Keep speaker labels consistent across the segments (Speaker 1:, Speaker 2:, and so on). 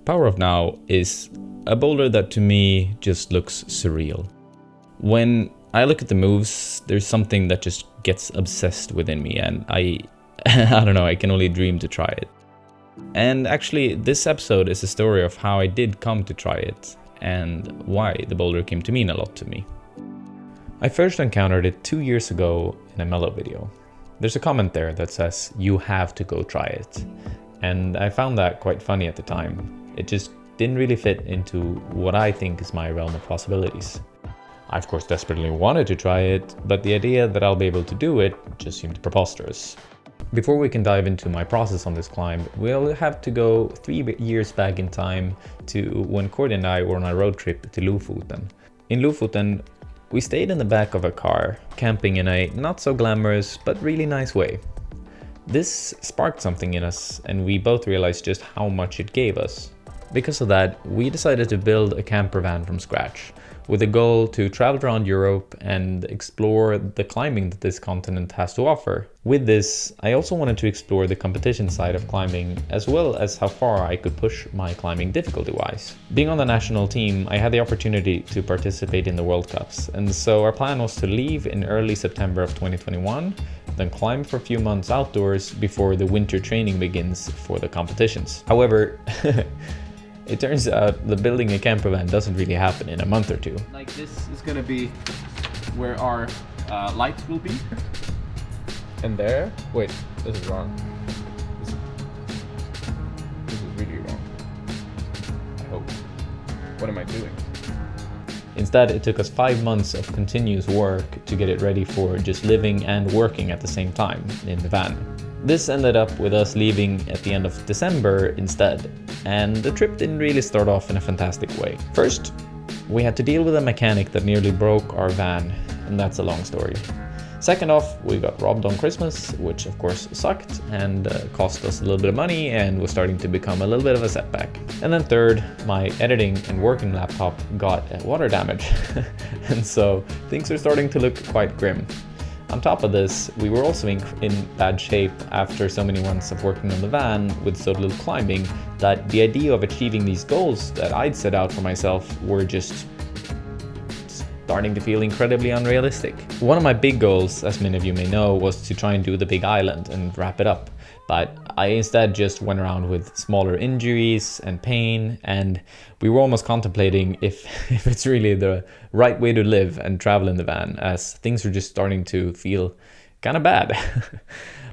Speaker 1: Power of Now is a boulder that to me just looks surreal. When I look at the moves, there's something that just gets obsessed within me, and I don't know, I can only dream to try it. And actually, this episode is a story of how I did come to try it, and why the boulder came to mean a lot to me. I first encountered it 2 years ago in a Mellow video. There's a comment there that says, "You have to go try it." And I found that quite funny at the time. It just didn't really fit into what I think is my realm of possibilities. I of course desperately wanted to try it, but the idea that I'll be able to do it just seemed preposterous. Before we can dive into my process on this climb, we'll have to go 3 years back in time to when Cordi and I were on a road trip to Lofoten. In Lofoten, we stayed in the back of a car, camping in a not so glamorous but really nice way. This sparked something in us, and we both realized just how much it gave us. Because of that, we decided to build a camper van from scratch, with a goal to travel around Europe and explore the climbing that this continent has to offer. With this, I also wanted to explore the competition side of climbing, as well as how far I could push my climbing difficulty-wise. Being on the national team, I had the opportunity to participate in the World Cups, and so our plan was to leave in early September of 2021, then climb for a few months outdoors before the winter training begins for the competitions. However, it turns out that building a camper van doesn't really happen in a month or two.
Speaker 2: Like, this is gonna be where our lights will be.
Speaker 1: And there? Wait, this is wrong. This is really wrong. I hope. What am I doing? Instead, it took us 5 months of continuous work to get it ready for just living and working at the same time in the van. This ended up with us leaving at the end of December instead, and the trip didn't really start off in a fantastic way. First, we had to deal with a mechanic that nearly broke our van, and that's a long story. Second off, we got robbed on Christmas, which of course sucked and cost us a little bit of money and was starting to become a little bit of a setback. And then third, my editing and working laptop got water damage, and so things are starting to look quite grim. On top of this, we were also in bad shape after so many months of working on the van with so little climbing that the idea of achieving these goals that I'd set out for myself were just starting to feel incredibly unrealistic. One of my big goals, as many of you may know, was to try and do the big island and wrap it up. But I instead just went around with smaller injuries and pain, and we were almost contemplating if it's really the right way to live and travel in the van, as things were just starting to feel kind of bad.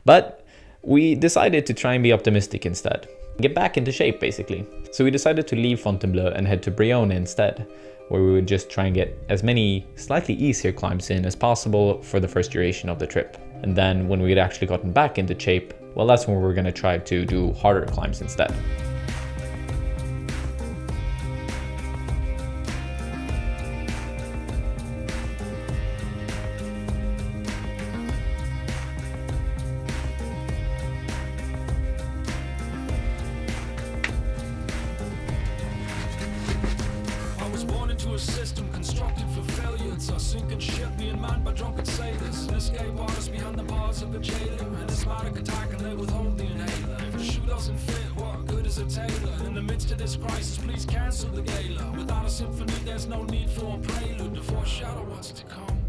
Speaker 1: But we decided to try and be optimistic instead. Get back into shape, basically. So we decided to leave Fontainebleau and head to Brione instead, where we would just try and get as many slightly easier climbs in as possible for the first duration of the trip. And then when we had actually gotten back into shape, well, that's when we're going to try to do harder climbs instead.
Speaker 3: A system constructed for failure. It's a sinking ship being manned by drunken sailors. An escape artist behind the bars of a jailer. An asthmatic attack and they withhold the inhaler. If the shoe doesn't fit, what good is a tailor? In the midst of this crisis, please cancel the gala. Without a symphony, there's no need for a prelude to foreshadow what's to come.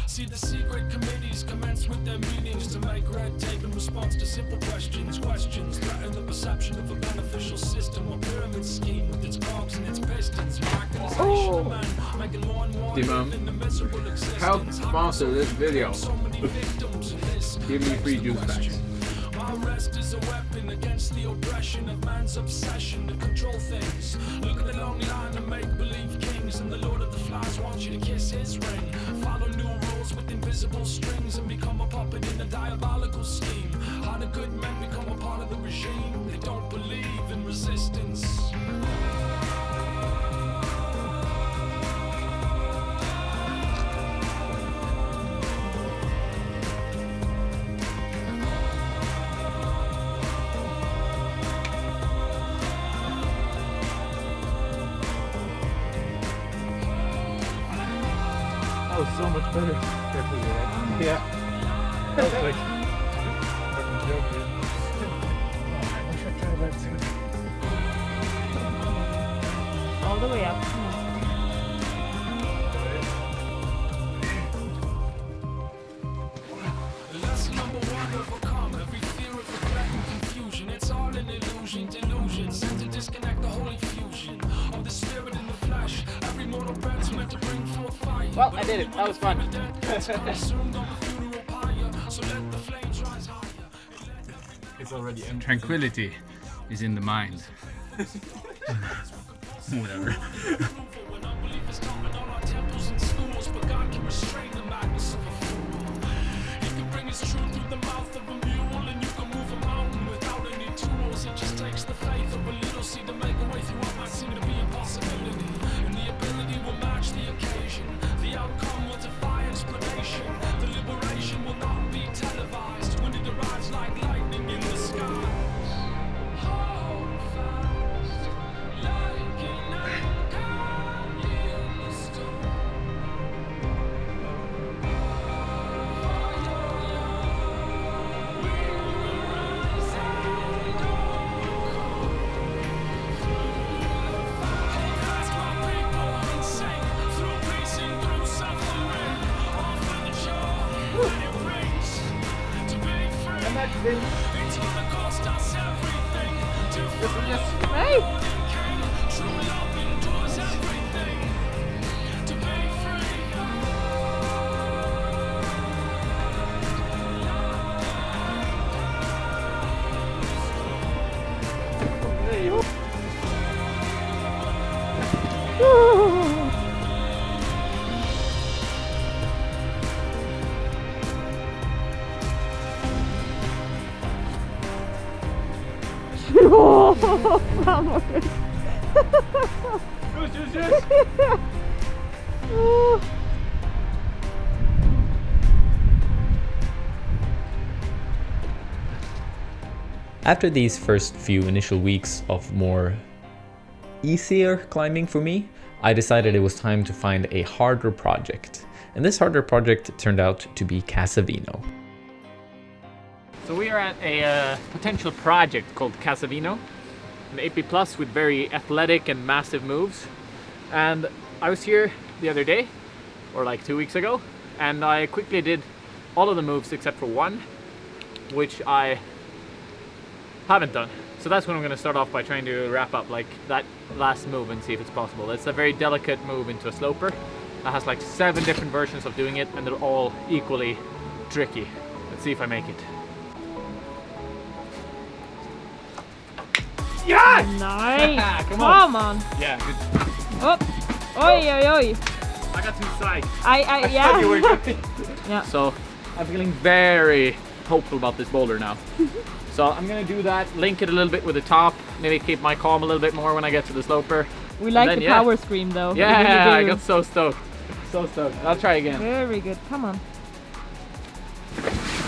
Speaker 3: See, the secret committees commence with their meetings to make red tape in response to simple questions. Questions threaten the perception of a beneficial system, a pyramid scheme with its cogs and its pistons. Miraculization of men, making more and more in the miserable existence.
Speaker 2: Help sponsor this video. Give me free juice bags.
Speaker 3: My arrest is a weapon against the oppression of man's obsession to control things. Look at the long line of make-believe kings, and the Lord of the Flies wants you to kiss his ring. Follow new rules with invisible strings and become a puppet in a diabolical scheme. How the good men become a part of the regime. They don't believe in resistance.
Speaker 2: That was so much better. Yeah. That was like fucking joke, dude. I wish I tried that too.
Speaker 4: all the way up.
Speaker 3: Lesson number one, overcome every fear of regret and confusion. It's all an illusion, delusion, sent to disconnect the holy fusion of the spirit in the flesh. Every mortal breath's meant to bring forth fire.
Speaker 2: Well, I did it. That was fun.
Speaker 3: It's already empty.
Speaker 2: Tranquility is in the mind. Whatever.
Speaker 3: When unbelief is taught in all our temples and schools, but God can restrain the madness of a fool. He can bring his truth through the mouth of a mule, and you can move a mountain without any tools. It just takes the faith of a little seed to make a way through what might seem to be impossibility. And the ability will match the occasion. The outcome will defy explanation. The liberation will not be televised when it arrives like lightning in the sky. Hold fast, like an anchor in the storm. Fire, we will rise and overcome. Hold fast, my people, and sing through peace and through suffering. Off on the shore, and it brings to be free. It's gonna cost us everything to find.
Speaker 4: Hey!
Speaker 3: True love endures everything to be free.
Speaker 4: Framåt.
Speaker 1: After these first few initial weeks of more easier climbing for me, I decided it was time to find a harder project. And this harder project turned out to be Casavino.
Speaker 2: So we are at a potential project called Casavino, an AP Plus with very athletic and massive moves. And I was here the other day, or like 2 weeks ago, and I quickly did all of the moves except for one, which I haven't done. So that's when I'm going to start off by trying to wrap up like that last move and see if it's possible. It's a very delicate move into a sloper. It has like 7 different versions of doing it, and they're all equally tricky. Let's see if I make it. Yes!
Speaker 4: Nice!
Speaker 2: Come
Speaker 4: Come on!
Speaker 2: Yeah, good.
Speaker 4: Oh! Oi, oi, oi!
Speaker 2: I got 2 sides.
Speaker 4: Yeah.
Speaker 2: You were good.
Speaker 4: Yeah.
Speaker 2: So I'm feeling very hopeful about this boulder now. So I'm gonna do that, link it a little bit with the top, maybe keep my calm a little bit more when I get to the sloper.
Speaker 4: We like
Speaker 2: then,
Speaker 4: the power scream though. We really
Speaker 2: Yeah, I
Speaker 4: do.
Speaker 2: got so stoked. So stoked. I'll try again.
Speaker 4: Very good. Come on.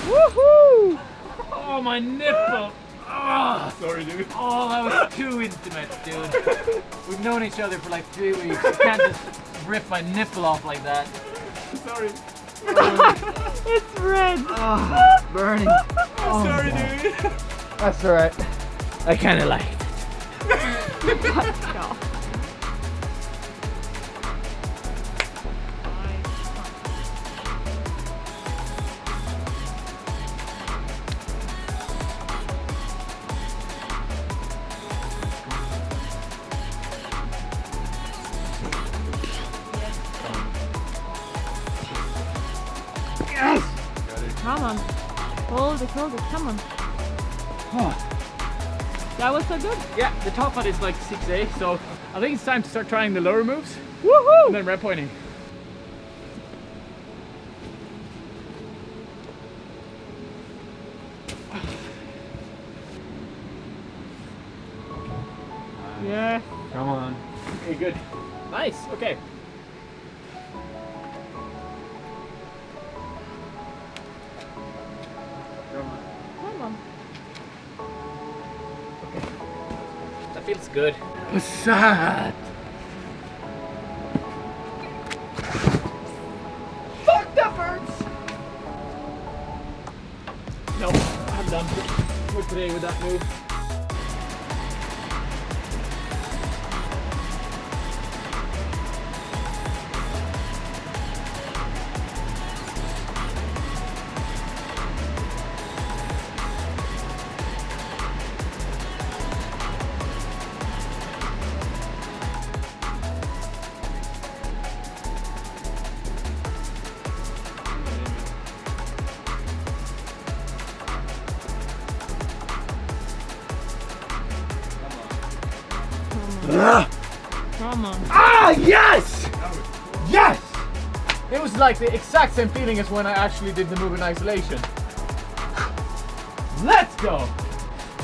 Speaker 4: Woohoo!
Speaker 2: Oh, my nipple! Oh,
Speaker 3: Sorry, dude.
Speaker 2: oh, that was too intimate, dude. We've known each other for like 3 weeks. You can't just rip my nipple off like that.
Speaker 3: Sorry.
Speaker 4: It's red.
Speaker 2: Oh, burning. Oh,
Speaker 3: Sorry, dude.
Speaker 2: that's alright. I kinda like it.
Speaker 4: Ja. Come on. Hold it, come on. That was so good.
Speaker 2: Yeah, the top part is like 6A, so I think it's time to start trying the lower moves and
Speaker 4: Woohoo!
Speaker 2: then red pointing.
Speaker 4: Yeah.
Speaker 2: Come on. Okay, good. Nice, okay.
Speaker 4: Come on.
Speaker 2: That feels good. Sad. Fuck, that hurts! No, I'm done for today with that move.
Speaker 4: Come on.
Speaker 2: Ah, yes! Yes! It was like the exact same feeling as when I actually did the move in isolation. Let's go!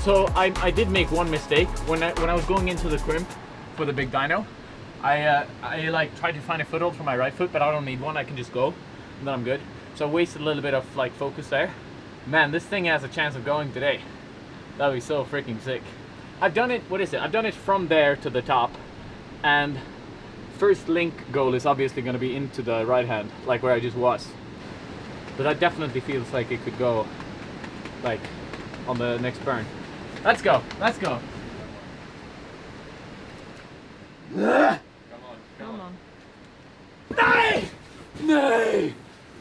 Speaker 2: So I did make one mistake when I was going into the crimp for the big dyno. I like tried to find a foothold for my right foot, but I don't need one. I can just go, and then I'm good. So I wasted a little bit of like focus there. Man, this thing has a chance of going today. That would be so freaking sick. I've done it. What is it? I've done it from there to the top, and first link goal is obviously going to be into the right hand, like where I just was. But that definitely feels like it could go, like, on the next burn. Let's go. Let's go.
Speaker 4: Come on.
Speaker 2: Nay! Nay!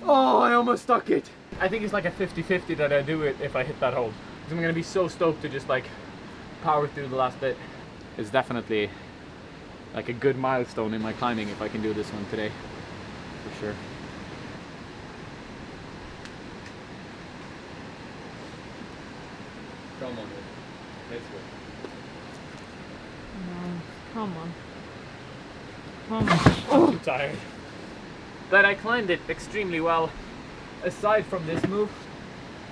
Speaker 2: Oh, I almost stuck it. I think it's like a 50-50 that I do it if I hit that hold. Because I'm going to be so stoked to just like power through the last bit. It's definitely like a good milestone in my climbing if I can do this one today. For sure. Come on, let's go.
Speaker 4: No, come on. Come on.
Speaker 2: I'm tired. But I climbed it extremely well. Aside from this move,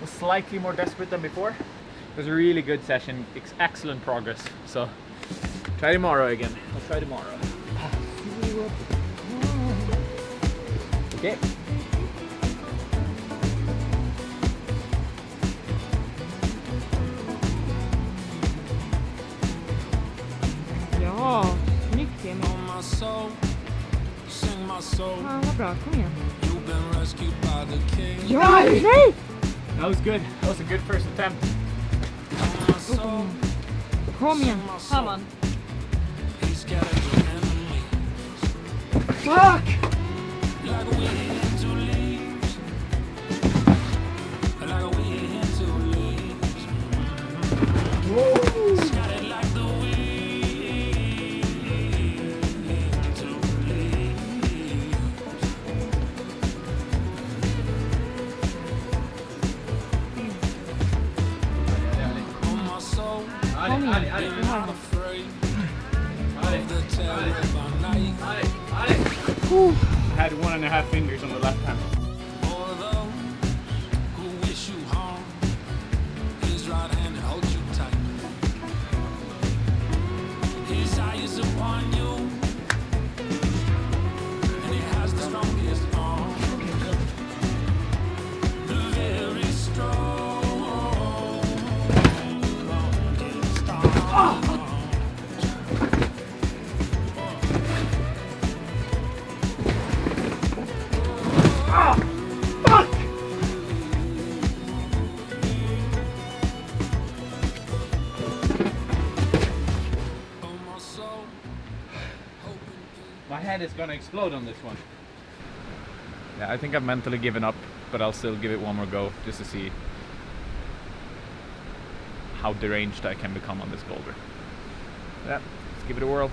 Speaker 2: was slightly more desperate than before. It was a really good session, excellent progress. So try tomorrow again. I'll try tomorrow. Okay.
Speaker 4: Ja, snyggt Emil.
Speaker 3: On my soul, sing my soul.
Speaker 4: Fan vad bra, kom igen.
Speaker 3: You've been rescued by the king.
Speaker 4: Ja, nej!
Speaker 2: That was good. That was a good first attempt.
Speaker 3: On my soul,
Speaker 4: Kom igen. Come on.
Speaker 3: he scattered your enemies.
Speaker 2: Fuck!
Speaker 3: Like a wind to leaves. Like a wind to leaves.
Speaker 2: Whoa!
Speaker 3: Scattered like the wind to leaves. On my soul,
Speaker 4: Kom igen.
Speaker 3: been not afraid of the terror of our night.
Speaker 2: I had 1.5 fingers on the left hand.
Speaker 3: For those who wish you harm, his right hand holds you tight. His eye is upon you, and he has the strongest arm. The very strong.
Speaker 2: Fuck!
Speaker 3: On my soul,
Speaker 2: My head is gonna explode on this one. Yeah, I think I've mentally given up, but I'll still give it one more go just to see how deranged I can become on this boulder. Yeah, let's give it a whirl.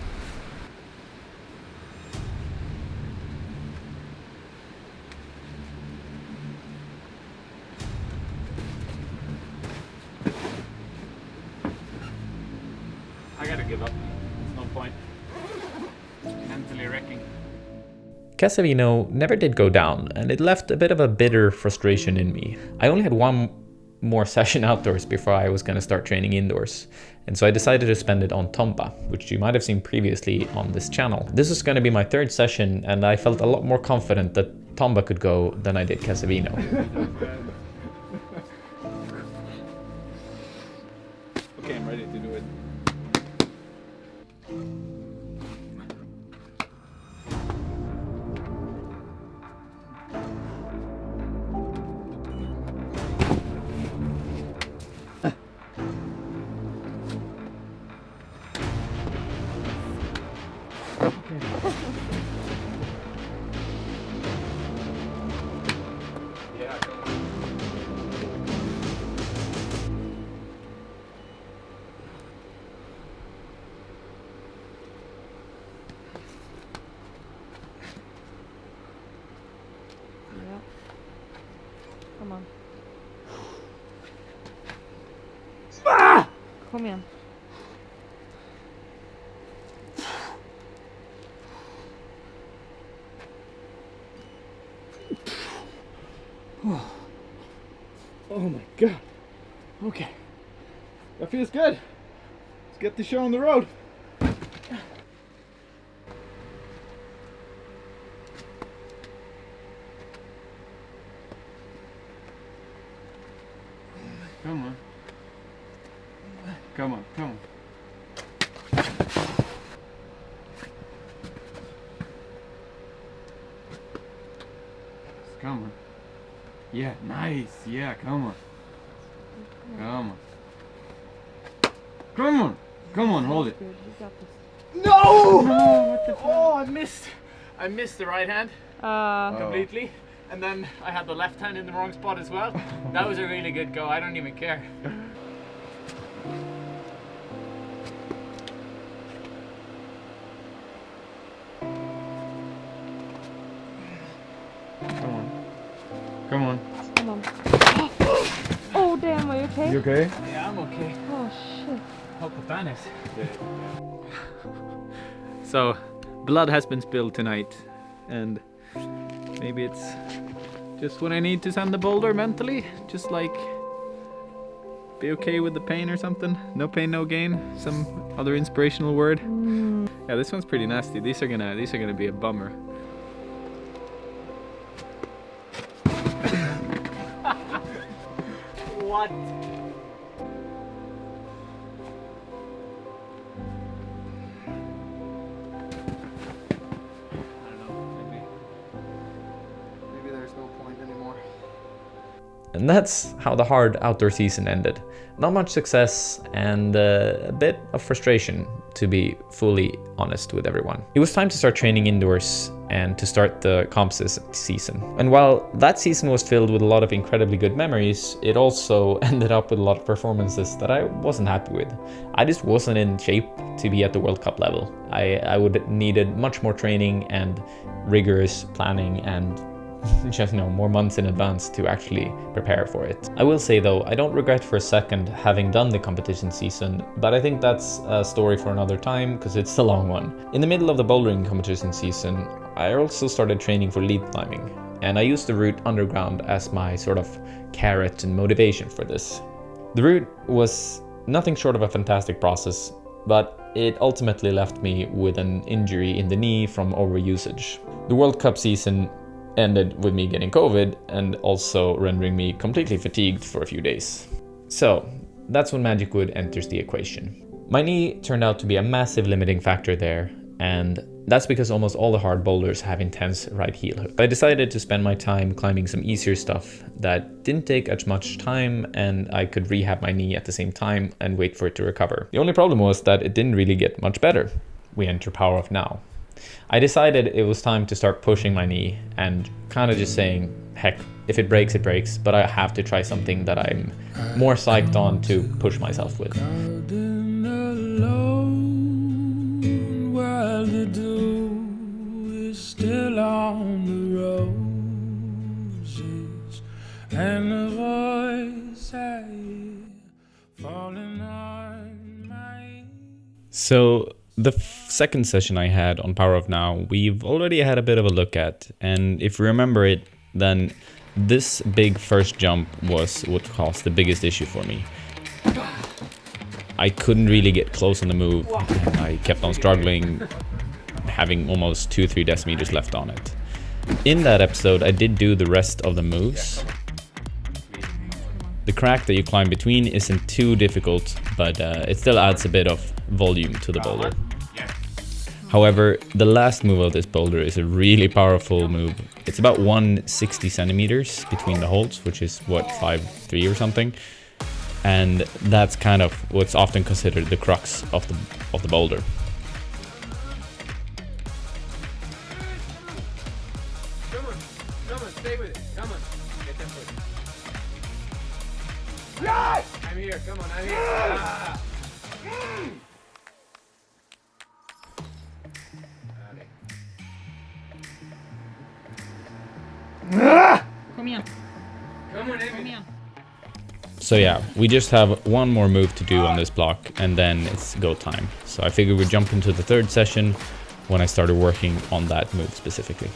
Speaker 2: I gotta give up. There's no point. Mentally wrecking.
Speaker 1: Casavino never did go down, and it left a bit of a bitter frustration in me. I only had one more session outdoors before I was going to start training indoors, and so I decided to spend it on Tomba, which you might have seen previously on this channel. This was going to be my third session, and I felt a lot more confident that Tomba could go than I did Casavino.
Speaker 2: Okay, I'm ready to do it. Yeah, come on.
Speaker 4: Ja. Kom on. Kom igen.
Speaker 5: God. Okay. That feels good. Let's get the show on the road. Come on. Come on, come on. Come on. Yeah, nice. Yeah, come on. Come on. Come on. Come on, hold it.
Speaker 4: Good, you got this.
Speaker 2: No!
Speaker 4: No, what the
Speaker 2: Oh, I missed the right hand
Speaker 4: fuck?
Speaker 2: completely. And then I had the left hand in the wrong spot as well. That was a really good go. I don't even care.
Speaker 5: Come on. Come on.
Speaker 4: Come on. Oh damn, are you okay?
Speaker 5: You okay?
Speaker 2: Yeah, I'm okay.
Speaker 4: Oh shit.
Speaker 2: Hope the fan is. So, blood has been spilled tonight, and maybe it's just what I need to send the boulder mentally. Just like be okay with the pain or something. No pain, no gain. Some other inspirational word. Yeah, this one's pretty nasty. These are gonna be a bummer. What?
Speaker 5: Maybe there's no point anymore.
Speaker 1: And that's how the hard outdoor season ended. Not much success and a bit of frustration, to be fully honest with everyone. It was time to start training indoors and to start the comp season. And while that season was filled with a lot of incredibly good memories, it also ended up with a lot of performances that I wasn't happy with. I just wasn't in shape to be at the World Cup level. I would needed much more training and rigorous planning and just more months in advance to actually prepare for it. I will say though, I don't regret for a second having done the competition season, but I think that's a story for another time because it's a long one. In the middle of the bouldering competition season, I also started training for lead climbing, and I used the route underground as my sort of carrot and motivation for this. The route was nothing short of a fantastic process, but it ultimately left me with an injury in the knee from overusage. The World Cup season ended with me getting COVID and also rendering me completely fatigued for a few days. So that's when Magic Wood enters the equation. My knee turned out to be a massive limiting factor there, and that's because almost all the hard boulders have intense right heel hook. I decided to spend my time climbing some easier stuff that didn't take as much time, and I could rehab my knee at the same time and wait for it to recover. The only problem was that it didn't really get much better. We enter Power of Now. I decided it was time to start pushing my knee and kind of just saying, heck, if it breaks, it breaks, but I have to try something that I'm more psyched on to push myself with.
Speaker 3: Alone, while the dew is still on the roses, and the voice I hear falling on my...
Speaker 1: So the second session I had on Power of Now, we've already had a bit of a look at, and if you remember it, then this big first jump was what caused the biggest issue for me. I couldn't really get close on the move, and I kept on struggling, having almost 2-3 decimeters left on it. In that episode, I did do the rest of the moves. The crack that you climb between isn't too difficult, but it still adds a bit of volume to the boulder. However, the last move of this boulder is a really powerful move. It's about 160 centimeters between the holds, which is what, 5'3" or something. And that's kind of what's often considered the crux of the boulder.
Speaker 2: Come on, stay with it. Come on, get that foot. Yes! I'm here. Come on, I'm here. Ah.
Speaker 4: Kom igen.
Speaker 2: Come on,
Speaker 4: Kom
Speaker 2: Emil.
Speaker 4: igen.
Speaker 1: So yeah, we just have one more move to do on this block and then it's go time. So I figured we'd jump into the third session when I started working on that move specifically.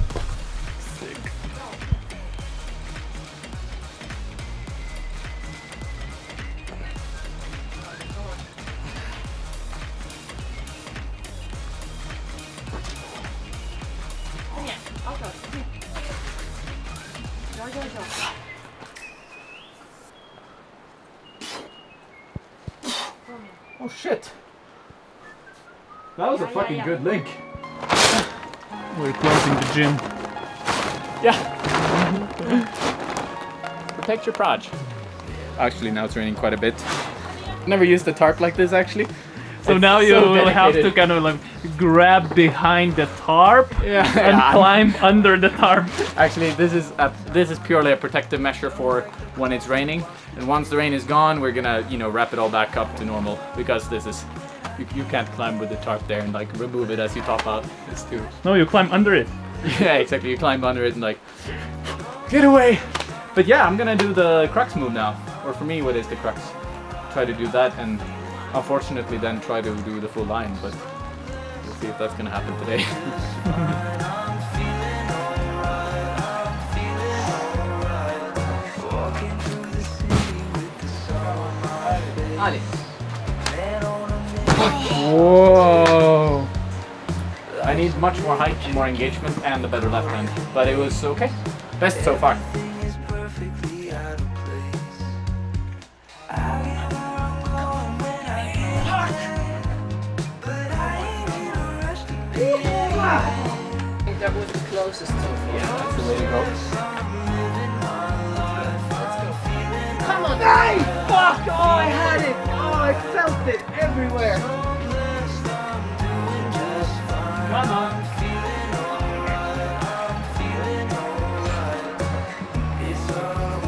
Speaker 5: shit. That was a fucking good link.
Speaker 2: We're closing the gym. Yeah. Protect your proj. Actually, now it's raining quite a bit. Never used a tarp like this actually. So it's now you will have to kind of like grab behind the tarp and climb under the tarp. Actually, this is purely a protective measure for when it's raining. And once the rain is gone, we're gonna wrap it all back up to normal, because this is you can't climb with the tarp there and like remove it as you top out. It's too. No, you climb under it. Yeah, exactly. You climb under it and like get away. But yeah, I'm gonna do the crux move now, or for me, what is the crux? Try to do that, and unfortunately then try to do the full line, but we'll see if that's gonna happen today. Whoa! I need much more height, more engagement, and a better left hand, but it was okay. Best so far.
Speaker 6: That was the closest so far.
Speaker 2: Yeah, that's the way to go.
Speaker 6: Let's go.
Speaker 5: Come on! Hey! Fuck! Oh, I had it! Oh, I felt it everywhere!
Speaker 2: Come on!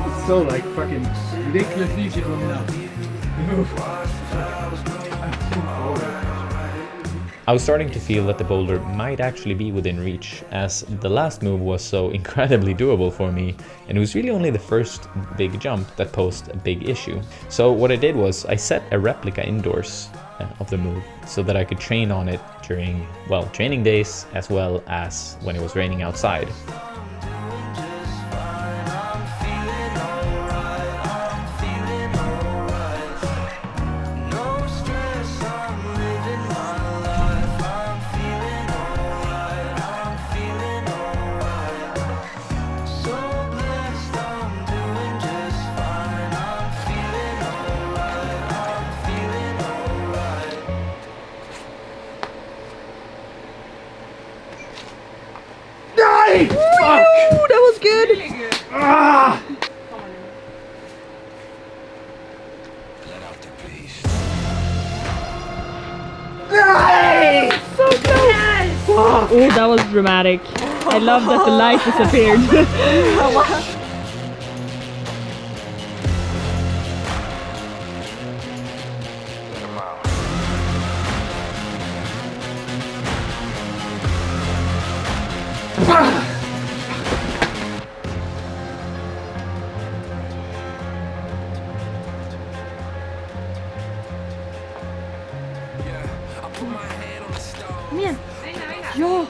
Speaker 5: It's so like fucking ridiculously easy for me now.
Speaker 1: I was starting to feel that the boulder might actually be within reach, as the last move was so incredibly doable for me, and it was really only the first big jump that posed a big issue. So what I did was I set a replica indoors of the move so that I could train on it during, well, training days as well as when it was raining outside.
Speaker 4: Ooh, that was good.
Speaker 6: Really good.
Speaker 5: Ah!
Speaker 4: So close. Oh, that was dramatic. I love that the light disappeared. Kom igen. Ja.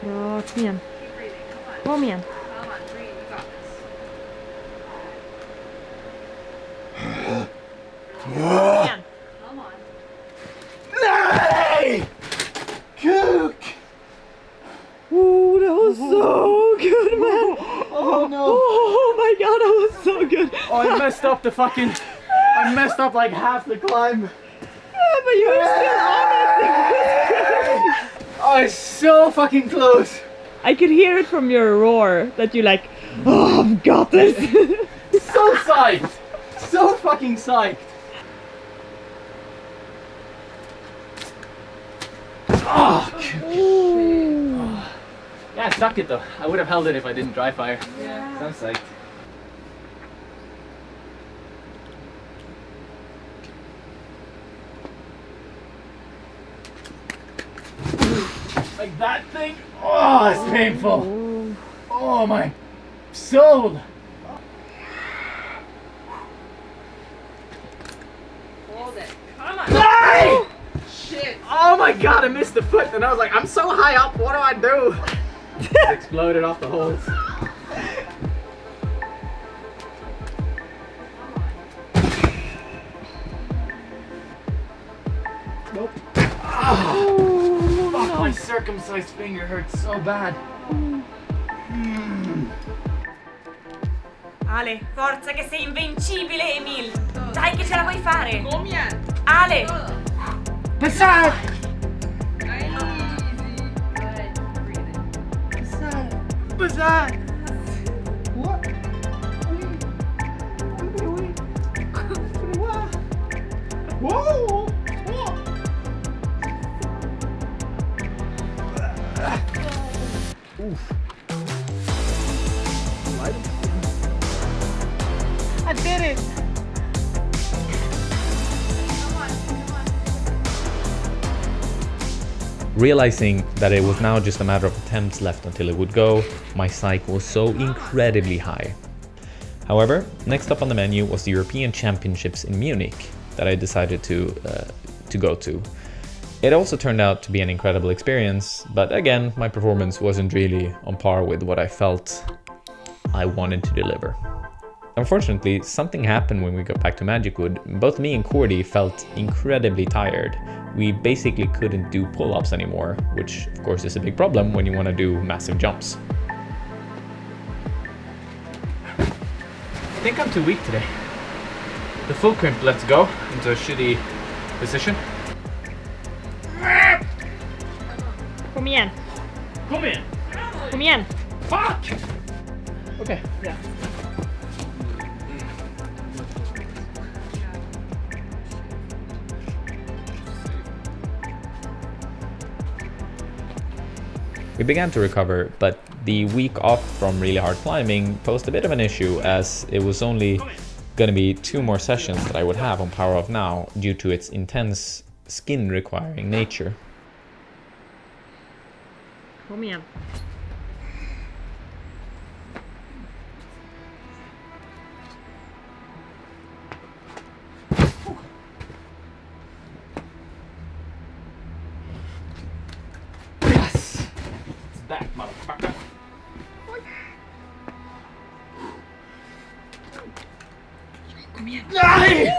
Speaker 4: Bra, kom igen. Kom igen.
Speaker 5: Nej! Kuk!
Speaker 4: Oh, that was so good, man.
Speaker 5: Oh no!
Speaker 4: Oh my god, that was so good.
Speaker 5: Oh, I messed up the fucking... I messed up like half the climb.
Speaker 4: Yeah, but you were still on it.
Speaker 5: Oh, it's so fucking close.
Speaker 4: I could hear it from your roar that you're like, oh, I've got this.
Speaker 5: So psyched. So fucking psyched. Oh,
Speaker 2: Yeah, I stuck it though. I would have held it if I didn't dry fire.
Speaker 6: Yeah.
Speaker 2: So I'm psyched.
Speaker 5: like that thing. Oh, it's painful. Oh my soul.
Speaker 6: Hold it. Come on.
Speaker 5: Hey!
Speaker 6: Shit.
Speaker 5: Oh my god, I missed the foot and I was like, I'm so high up, what do I do?
Speaker 2: It exploded off the holes.
Speaker 5: Nope. Oh, fuck, my circle uncircumcised finger hurts so bad.
Speaker 7: Ale, forza che sei invincibile, Emil! Dai che ce la puoi fare!
Speaker 6: Kom igen!
Speaker 7: Ale!
Speaker 5: Passat!
Speaker 6: Nej, easy. Right, breathe in.
Speaker 5: Passat! Whoa! Oof. I did it!
Speaker 1: Realizing that it was now just a matter of attempts left until it would go, my psyche was so incredibly high. However, next up on the menu was the European Championships in Munich that I decided to go to. It also turned out to be an incredible experience, but again, my performance wasn't really on par with what I felt I wanted to deliver. Unfortunately, something happened when we got back to Magic Wood. Both me and Cordi felt incredibly tired. We basically couldn't do pull-ups anymore, which of course is a big problem when you want to do massive jumps.
Speaker 2: I think I'm too weak today. The full crimp lets go into a shitty position.
Speaker 4: Kom igen.
Speaker 5: Kom igen!
Speaker 4: Kom igen.
Speaker 5: Fuck!
Speaker 2: Okay, yeah.
Speaker 1: We began to recover, but the week off from really hard climbing posed a bit of an issue, as it was only going to be 2 more sessions that I would have on Power of Now due to its intense skin requiring nature.
Speaker 4: Kom igen.
Speaker 2: Yes! It's that motherfucker.
Speaker 4: Kom igen.
Speaker 5: Nej!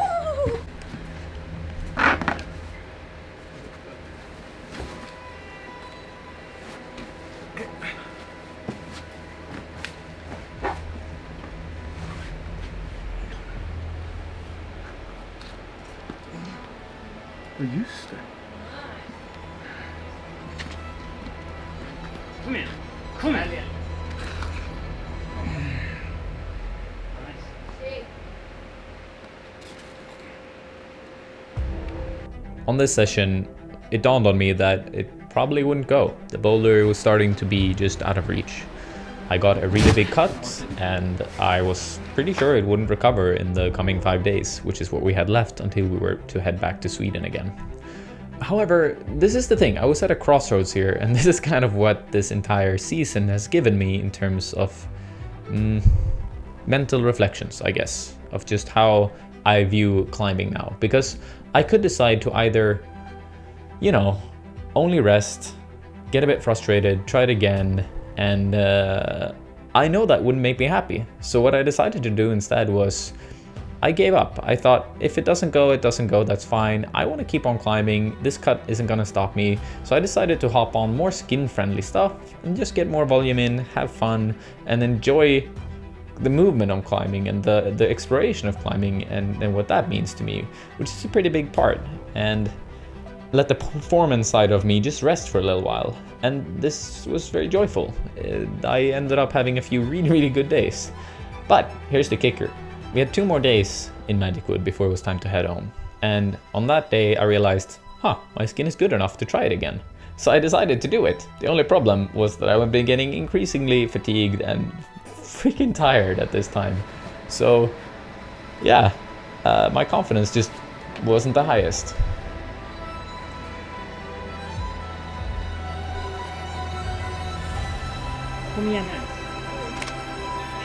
Speaker 5: Just det. Kom igen. Kom igen.
Speaker 1: On this session, it dawned on me that it probably wouldn't go. The boulder was starting to be just out of reach. I got a really big cut, and I was pretty sure it wouldn't recover in the coming 5 days, which is what we had left until we were to head back to Sweden again. However, this is the thing, I was at a crossroads here, and this is kind of what this entire season has given me in terms of mental reflections, I guess, of just how I view climbing now. Because I could decide to either, you know, only rest, get a bit frustrated, try it again, and I know that wouldn't make me happy. So what I decided to do instead was I gave up. I thought, if it doesn't go, it doesn't go, that's fine. I want to keep on climbing. This cut isn't going to stop me. So I decided to hop on more skin-friendly stuff and just get more volume in, have fun, and enjoy the movement of climbing and the exploration of climbing and what that means to me, which is a pretty big part. And let the performance side of me just rest for a little while. And this was very joyful. I ended up having a few really, really good days. But here's the kicker. We had 2 more days in Magic Wood before it was time to head home. And on that day I realized, my skin is good enough to try it again. So I decided to do it. The only problem was that I had been getting increasingly fatigued and freaking tired at this time. So yeah, my confidence just wasn't the highest.
Speaker 4: Kom igen.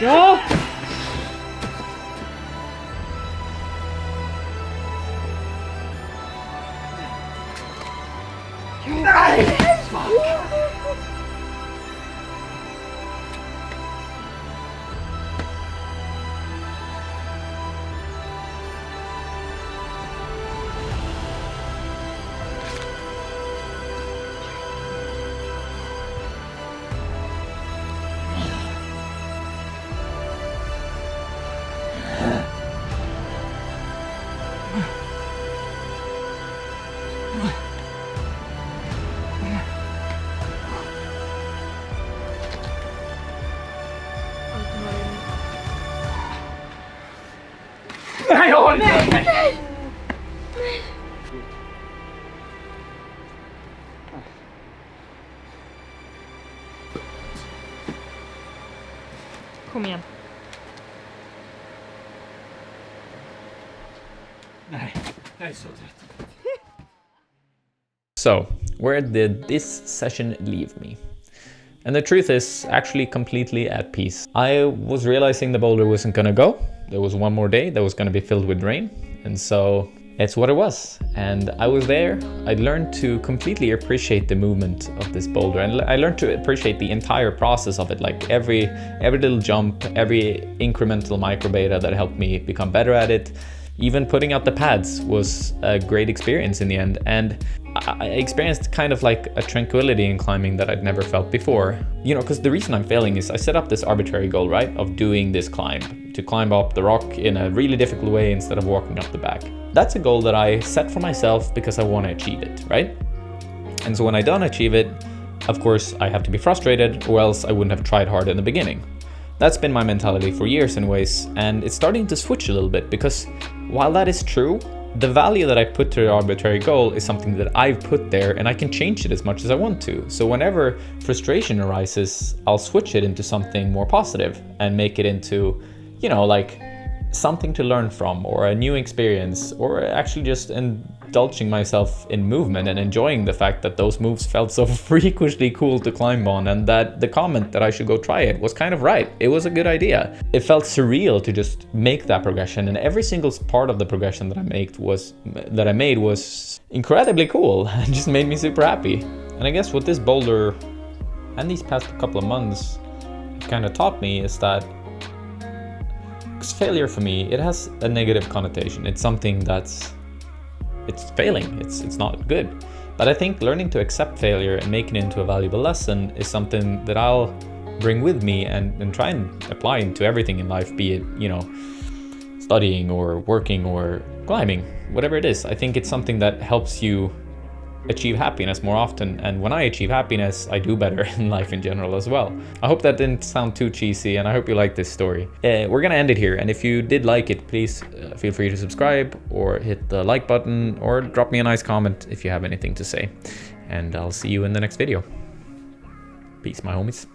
Speaker 4: Ja!
Speaker 5: Nej! Nej, jag har inte!
Speaker 4: Kom igen.
Speaker 5: Nej, jag är så trött.
Speaker 1: So, where did this session leave me? And the truth is, actually completely at peace. I was realizing the boulder wasn't gonna go. There was one more day that was gonna be filled with rain. And so it's what it was. And I was there. I learned to completely appreciate the movement of this boulder. And I learned to appreciate the entire process of it. Like every little jump, every incremental micro beta that helped me become better at it. Even putting out the pads was a great experience in the end. And I experienced kind of like a tranquility in climbing that I'd never felt before. You know, because the reason I'm failing is I set up this arbitrary goal, right? Of doing this climb, to climb up the rock in a really difficult way instead of walking up the back. That's a goal that I set for myself because I want to achieve it, right? And so when I don't achieve it, of course, I have to be frustrated, or else I wouldn't have tried hard in the beginning. That's been my mentality for years anyways, and it's starting to switch a little bit because while that is true, the value that I put to the arbitrary goal is something that I've put there and I can change it as much as I want to. So whenever frustration arises, I'll switch it into something more positive and make it into, you know, like something to learn from or a new experience, or actually just indulging myself in movement and enjoying the fact that those moves felt so freakishly cool to climb on, and that the comment that I should go try it was kind of right. It was a good idea. It felt surreal to just make that progression, and every single part of the progression that I made was incredibly cool and just made me super happy. And I guess what this boulder and these past couple of months kind of taught me is that failure for me, it has a negative connotation. It's something it's failing, it's not good. But I think learning to accept failure and making it into a valuable lesson is something that I'll bring with me and try and apply into everything in life, be it, you know, studying or working or climbing, whatever it is. I think it's something that helps you achieve happiness more often, and when I achieve happiness, I do better in life in general as well. I hope that didn't sound too cheesy, and I hope you liked this story. We're gonna end it here, and if you did like it, please feel free to subscribe or hit the like button or drop me a nice comment if you have anything to say. And I'll see you in the next video. Peace, my homies.